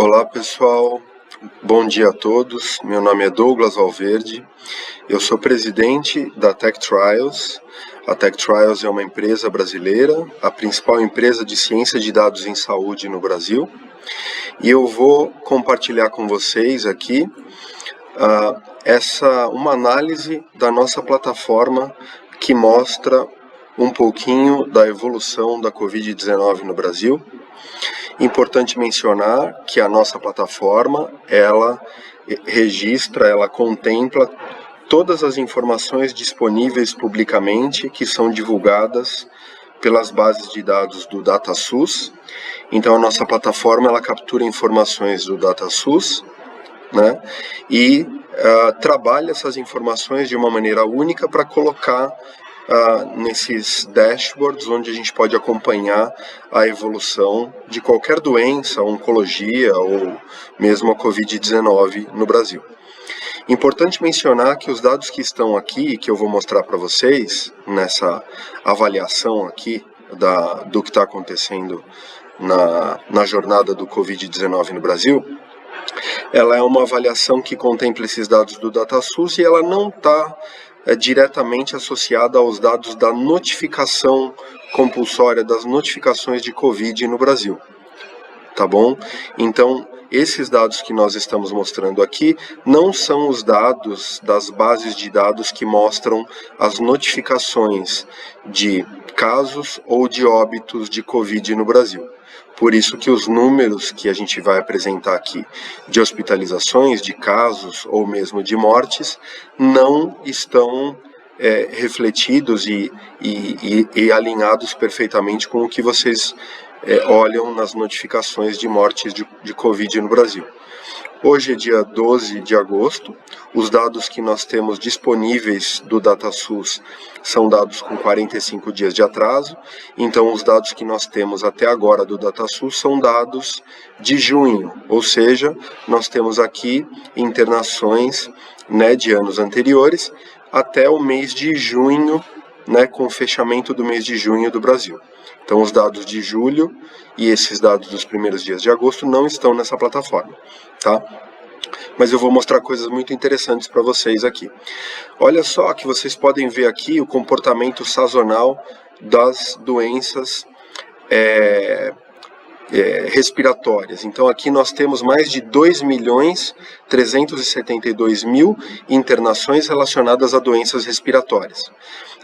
Olá pessoal, bom dia a todos. Meu nome é Douglas Valverde, eu sou presidente da Tech Trials. A Tech Trials é uma empresa brasileira, a principal empresa de ciência de dados em saúde no Brasil. E eu vou compartilhar com vocês aqui uma análise da nossa plataforma que mostra um pouquinho da evolução da Covid-19 no Brasil. Importante mencionar que a nossa plataforma, ela contempla todas as informações disponíveis publicamente que são divulgadas pelas bases de dados do DataSUS. Então a nossa plataforma, ela captura informações do DataSUS, né, e trabalha essas informações de uma maneira única para colocar nesses dashboards onde a gente pode acompanhar a evolução de qualquer doença, oncologia ou mesmo a Covid-19 no Brasil. Importante mencionar que os dados que estão aqui, que eu vou mostrar para vocês nessa avaliação aqui do que está acontecendo na jornada do Covid-19 no Brasil, ela é uma avaliação que contempla esses dados do DataSUS e ela não está diretamente associada aos dados da notificação compulsória, das notificações de Covid no Brasil, tá bom? Então, esses dados que nós estamos mostrando aqui não são os dados das bases de dados que mostram as notificações de casos ou de óbitos de Covid no Brasil. Por isso que os números que a gente vai apresentar aqui de hospitalizações, de casos ou mesmo de mortes não estão refletidos e alinhados perfeitamente com o que vocês olham nas notificações de mortes de Covid no Brasil. Hoje é dia 12 de agosto, os dados que nós temos disponíveis do DataSUS são dados com 45 dias de atraso, então os dados que nós temos até agora do DataSUS são dados de junho, ou seja, nós temos aqui internações, né, de anos anteriores até o mês de junho, né, com o fechamento do mês de junho do Brasil. Então os dados de julho e esses dados dos primeiros dias de agosto não estão nessa plataforma, tá? Mas eu vou mostrar coisas muito interessantes para vocês aqui. Olha só que vocês podem ver aqui o comportamento sazonal das doenças respiratórias. Então aqui nós temos mais de 2.372.000 internações relacionadas a doenças respiratórias.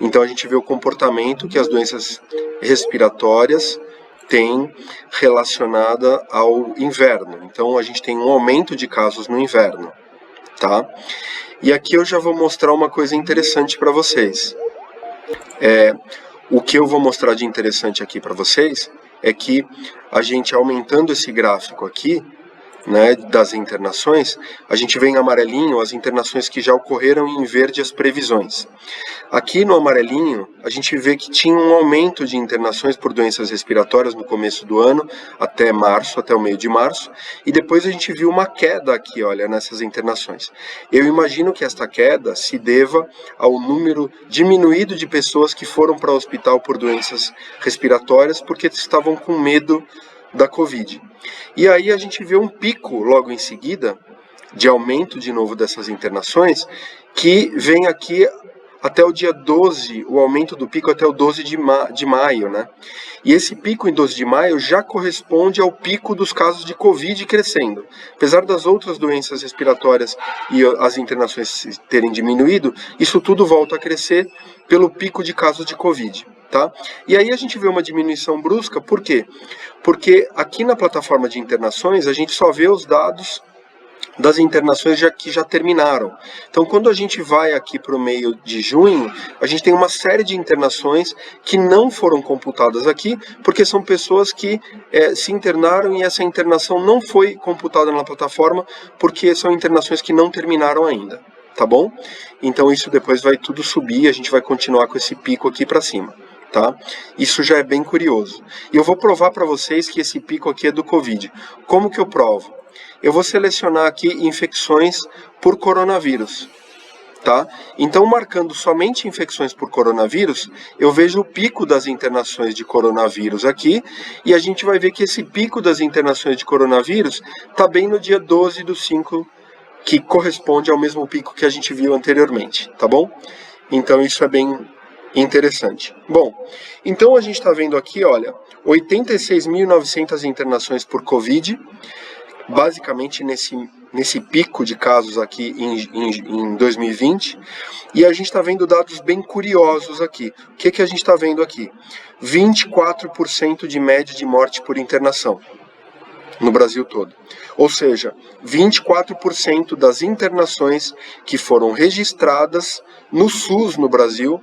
Então a gente vê o comportamento que as doenças respiratórias têm relacionada ao inverno. Então a gente tem um aumento de casos no inverno, tá? E aqui eu já vou mostrar uma coisa interessante para vocês. O que eu vou mostrar de interessante aqui para vocês é que a gente aumentando esse gráfico aqui, né, das internações, a gente vê em amarelinho as internações que já ocorreram e em verde as previsões. Aqui no amarelinho, a gente vê que tinha um aumento de internações por doenças respiratórias no começo do ano, até março, até o meio de março, e depois a gente viu uma queda aqui, olha, nessas internações. Eu imagino que esta queda se deva ao número diminuído de pessoas que foram para o hospital por doenças respiratórias porque estavam com medo da Covid. E aí a gente vê um pico logo em seguida de aumento de novo dessas internações, que vem aqui até o dia 12, o aumento do pico até o 12 de maio, né? E esse pico em 12 de maio já corresponde ao pico dos casos de Covid crescendo. Apesar das outras doenças respiratórias e as internações terem diminuído, isso tudo volta a crescer pelo pico de casos de Covid. Tá? E aí a gente vê uma diminuição brusca, por quê? Porque aqui na plataforma de internações a gente só vê os dados das internações que já terminaram. Então quando a gente vai aqui para o meio de junho, a gente tem uma série de internações que não foram computadas aqui, porque são pessoas que se internaram e essa internação não foi computada na plataforma, porque são internações que não terminaram ainda. Tá bom? Então isso depois vai tudo subir e a gente vai continuar com esse pico aqui para cima. Tá? Isso já é bem curioso. E eu vou provar para vocês que esse pico aqui é do Covid. Como que eu provo? Eu vou selecionar aqui infecções por coronavírus. Tá? Então, marcando somente infecções por coronavírus, eu vejo o pico das internações de coronavírus aqui, e a gente vai ver que esse pico das internações de coronavírus está bem no dia 12/5, que corresponde ao mesmo pico que a gente viu anteriormente, tá bom? Então, isso é bem interessante. Bom, então a gente está vendo aqui, olha, 86.900 internações por Covid, basicamente nesse pico de casos aqui em 2020, e a gente está vendo dados bem curiosos aqui. O que a gente está vendo aqui? 24% de média de morte por internação no Brasil todo. Ou seja, 24% das internações que foram registradas no SUS no Brasil,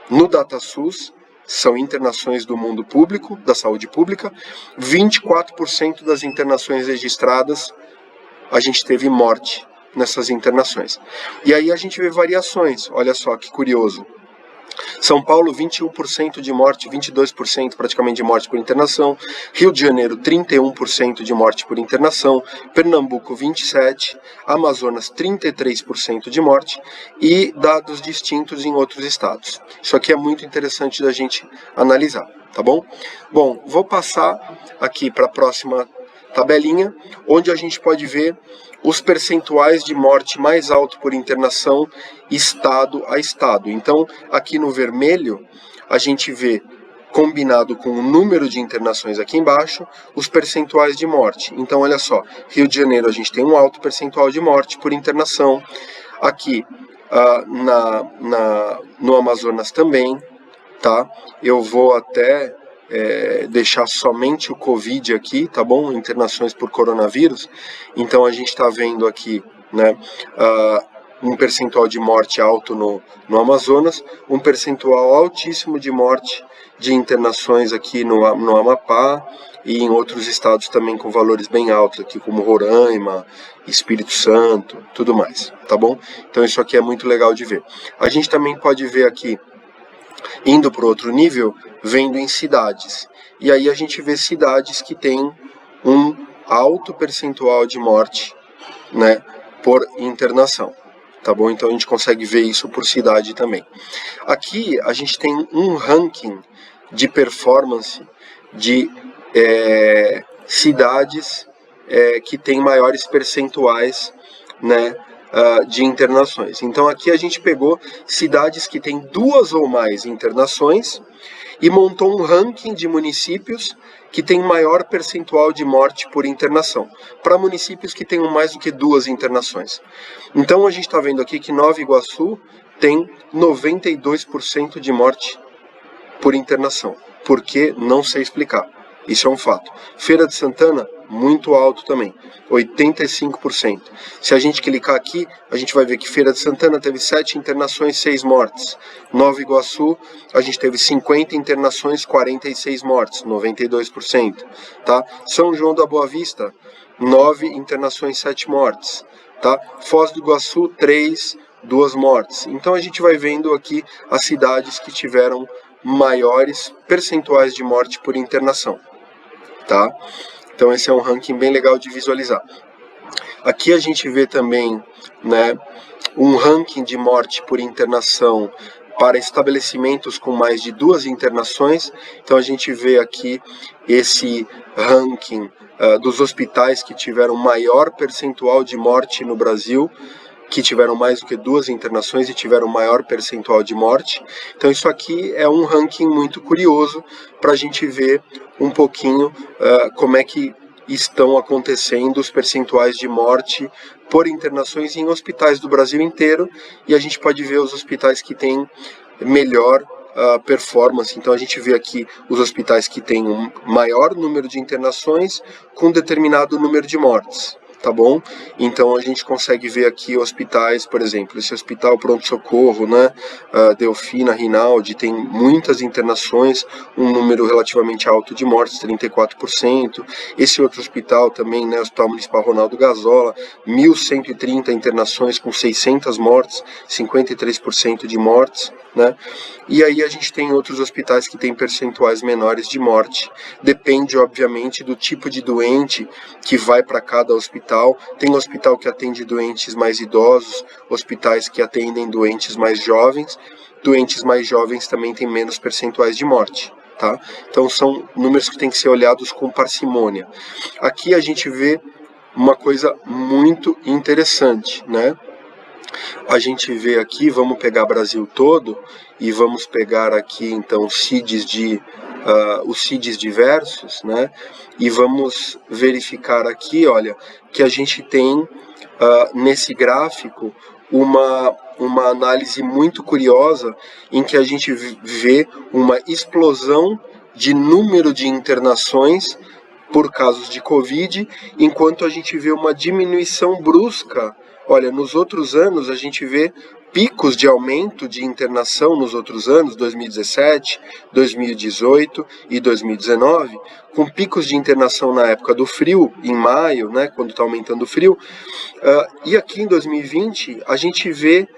no DataSUS, são internações do mundo público, da saúde pública. 24% das internações registradas, a gente teve morte nessas internações. E aí a gente vê variações, olha só que curioso. São Paulo, 21% de morte, 22% praticamente de morte por internação. Rio de Janeiro, 31% de morte por internação. Pernambuco, 27%. Amazonas, 33% de morte. E dados distintos em outros estados. Isso aqui é muito interessante da gente analisar, tá bom? Bom, vou passar aqui para a próxima tabelinha, onde a gente pode ver os percentuais de morte mais alto por internação, estado a estado. Então, aqui no vermelho, a gente vê, combinado com o número de internações aqui embaixo, os percentuais de morte. Então, olha só, Rio de Janeiro a gente tem um alto percentual de morte por internação. Aqui, no Amazonas também, tá? Eu vou até deixar somente o Covid aqui, tá bom? Internações por coronavírus. Então a gente está vendo aqui, né, um percentual de morte alto no Amazonas, um percentual altíssimo de morte de internações aqui no Amapá e em outros estados também com valores bem altos aqui, como Roraima, Espírito Santo, tudo mais, tá bom? Então isso aqui é muito legal de ver. A gente também pode ver aqui, indo para outro nível, vendo em cidades. E aí a gente vê cidades que têm um alto percentual de morte, né, por internação. Tá bom? Então a gente consegue ver isso por cidade também. Aqui a gente tem um ranking de performance de cidades que têm maiores percentuais, né, de internações. Então aqui a gente pegou cidades que têm 2 ou mais internações e montou um ranking de municípios que tem maior percentual de morte por internação, para municípios que tenham mais do que 2 internações. Então a gente está vendo aqui que Nova Iguaçu tem 92% de morte por internação. Por que? Não sei explicar. Isso é um fato. Feira de Santana, muito alto também, 85%. Se a gente clicar aqui, a gente vai ver que Feira de Santana teve 7 internações, 6 mortes. Nova Iguaçu, a gente teve 50 internações, 46 mortes, 92%. Tá? São João da Boa Vista, 9 internações, 7 mortes. Tá? Foz do Iguaçu, 3, 2 mortes. Então a gente vai vendo aqui as cidades que tiveram maiores percentuais de morte por internação. Tá? Então esse é um ranking bem legal de visualizar. Aqui a gente vê também, né, um ranking de morte por internação para estabelecimentos com mais de 2 internações. Então a gente vê aqui esse ranking dos hospitais que tiveram maior percentual de morte no Brasil, que tiveram mais do que 2 internações e tiveram maior percentual de morte. Então isso aqui é um ranking muito curioso para a gente ver um pouquinho como é que estão acontecendo os percentuais de morte por internações em hospitais do Brasil inteiro, e a gente pode ver os hospitais que têm melhor performance. Então a gente vê aqui os hospitais que têm um maior número de internações com determinado número de mortes. Tá bom? Então a gente consegue ver aqui hospitais, por exemplo, esse hospital pronto-socorro, né, Delfina, Rinaldi, tem muitas internações, um número relativamente alto de mortes, 34%. Esse outro hospital também, né, Hospital Municipal Ronaldo Gazola, 1.130 internações com 600 mortes, 53% de mortes, né? E aí a gente tem outros hospitais que têm percentuais menores de morte. Depende, obviamente, do tipo de doente que vai para cada hospital, hospital. Tem hospital que atende doentes mais idosos, hospitais que atendem doentes mais jovens. Doentes mais jovens também têm menos percentuais de morte. Tá? Então são números que têm que ser olhados com parcimônia. Aqui a gente vê uma coisa muito interessante, né? A gente vê aqui, vamos pegar Brasil todo e vamos pegar aqui então os CIDs diversos, né? E vamos verificar aqui, olha, que a gente tem nesse gráfico uma análise muito curiosa em que a gente vê uma explosão de número de internações por casos de Covid, enquanto a gente vê uma diminuição brusca. Olha, nos outros anos a gente vê picos de aumento de internação nos outros anos, 2017, 2018 e 2019, com picos de internação na época do frio, em maio, né, quando está aumentando o frio, e aqui em 2020 a gente vê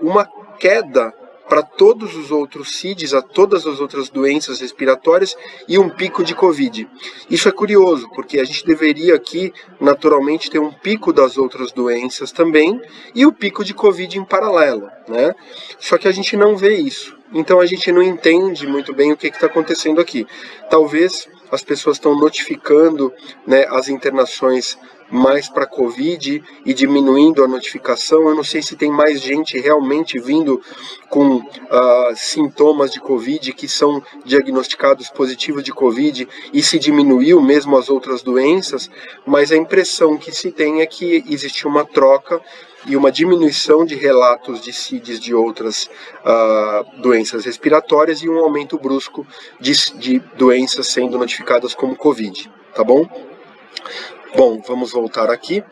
uma queda para todos os outros CIDs, a todas as outras doenças respiratórias e um pico de Covid. Isso é curioso, porque a gente deveria aqui, naturalmente, ter um pico das outras doenças também e o pico de Covid em paralelo, né? Só que a gente não vê isso. Então a gente não entende muito bem o que está acontecendo aqui. Talvez as pessoas estão notificando, né, as internações mais para Covid e diminuindo a notificação. Eu não sei se tem mais gente realmente vindo com sintomas de Covid que são diagnosticados positivos de Covid e se diminuiu mesmo as outras doenças, mas a impressão que se tem é que existe uma troca e uma diminuição de relatos de CIDs de outras doenças respiratórias e um aumento brusco de doenças sendo notificadas como Covid, tá bom? Bom, vamos voltar aqui.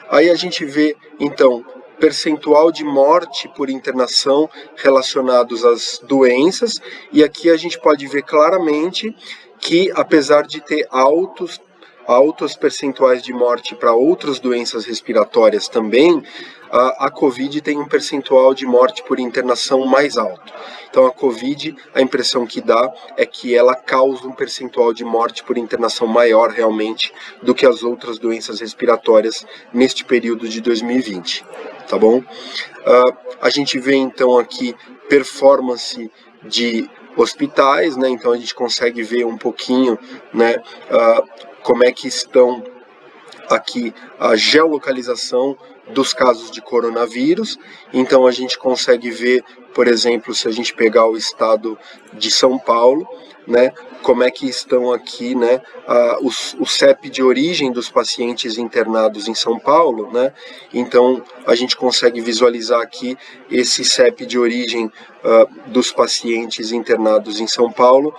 Aí a gente vê, então, percentual de morte por internação relacionados às doenças, e aqui a gente pode ver claramente que, apesar de ter altos percentuais de morte para outras doenças respiratórias também, a Covid tem um percentual de morte por internação mais alto. Então a Covid, a impressão que dá é que ela causa um percentual de morte por internação maior realmente do que as outras doenças respiratórias neste período de 2020, tá bom? A gente vê então aqui performance de hospitais, né? Então a gente consegue ver um pouquinho, né, como é que estão aqui a geolocalização dos casos de coronavírus. Então a gente consegue ver, por exemplo, se a gente pegar o estado de São Paulo, né, como é que estão aqui, né, o CEP de origem dos pacientes internados em São Paulo, né? Então a gente consegue visualizar aqui esse CEP de origem dos pacientes internados em São Paulo,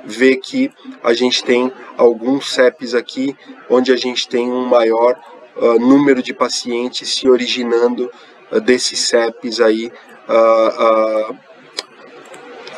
ver que a gente tem alguns CEPs aqui onde a gente tem um maior número de pacientes se originando desses CEPs aí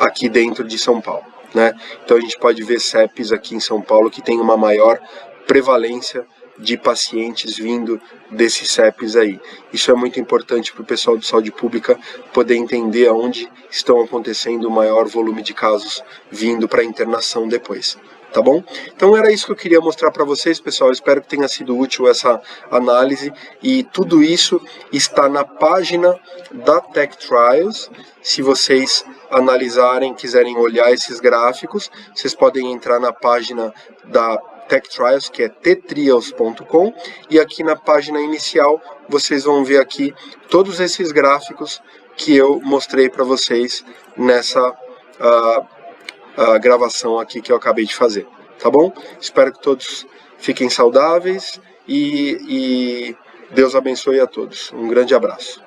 aqui dentro de São Paulo, né? Então a gente pode ver CEPs aqui em São Paulo que tem uma maior prevalência de pacientes vindo desses CEPs aí. Isso é muito importante para o pessoal de saúde pública poder entender aonde estão acontecendo o maior volume de casos vindo para internação depois. Tá bom? Então era isso que eu queria mostrar para vocês, pessoal. Espero que tenha sido útil essa análise, e tudo isso está na página da Tech Trials. Se vocês analisarem, quiserem olhar esses gráficos, vocês podem entrar na página da Tech Trials, que é ttrials.com, e aqui na página inicial vocês vão ver aqui todos esses gráficos que eu mostrei para vocês nessa gravação aqui que eu acabei de fazer, tá bom? Espero que todos fiquem saudáveis e Deus abençoe a todos. Um grande abraço.